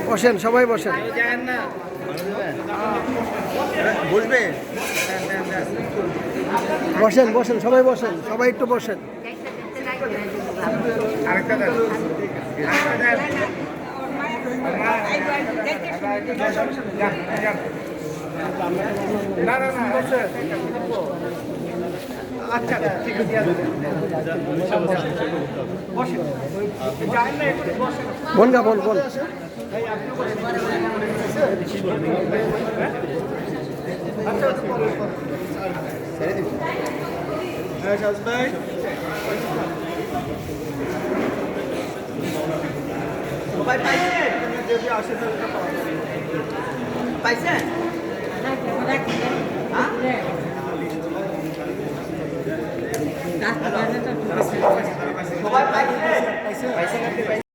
বসেন, সবাই বসেন। বুঝবে বসেন বসেন, সবাই বসেন, সবাই একটু বসেন। আরেকটা দেন, না না না আচ্ছা ঠিক আছে বলগা বল বল। সবাই পাইছেন পাইছেন সবাই পাইছেন